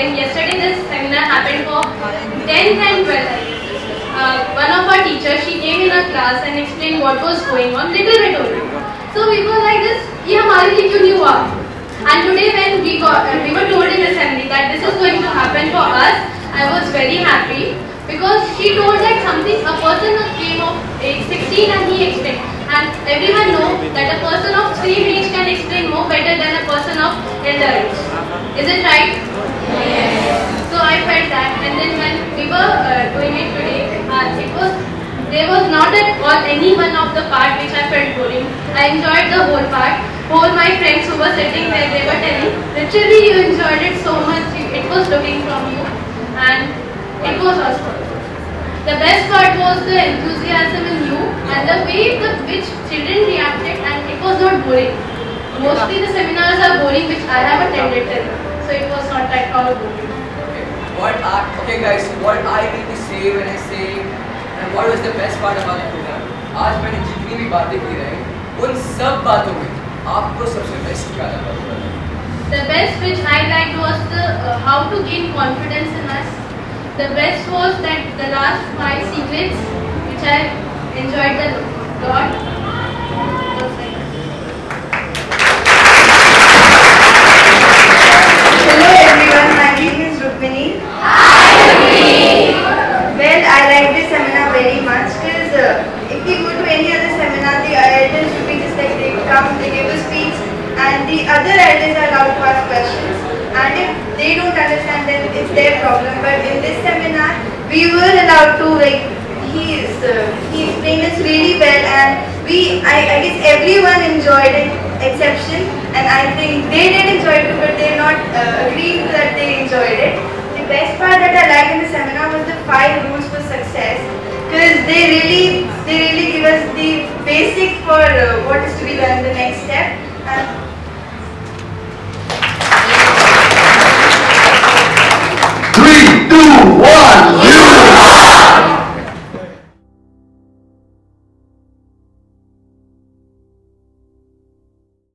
again. Yesterday this seminar happened for 10th and 12th. One of our teachers, she came in our class and explained what was going on, little bit only. So we were like this, ये हमारे लिए क्यों नहीं हुआ? And today when we were told in assembly that this is going to happen for us, I was very happy because she told that a person came of age 16 and he explained. And everyone knows that a person of same age can explain more better than a person of elder age. Is it right? Yes. So I felt that, and then when we were doing it today, there was not at all any one of the part which I felt boring. I enjoyed the whole part. All my friends who were sitting there, they were telling, literally you enjoyed it so much. It was looking from you, and it was awesome. The best part was the enthusiasm in you and the way which children reacted, and it was not boring. Mostly the seminars are boring which I have attended them, so it was not that all boring. Okay guys, what I need to say when I say and what was the best part about the program? आज मैंने जितनी भी बातें की रही, उन सब बातों में आपको सबसे बेस्ट क्या लगा? The best which I liked was how to gain confidence in us. The best was that the last 5 secrets, which I enjoyed a lot. Hello everyone, my name is Rukmini. Hi Rukmini. Well, I like this seminar very much because if we go to any other seminar, the elders would be just like they come, they give a speech, and the other elders are allowed to ask questions. And if they don't understand, then it's their problem. But in this seminar, we were allowed to he explained us really well, and I guess everyone enjoyed it, exception, and I think they did enjoy it too, but they're not agreeing that they enjoyed it. The best part that I liked in the seminar was the 5 rules for success, because they really give us the basic for what is to be done in the next step.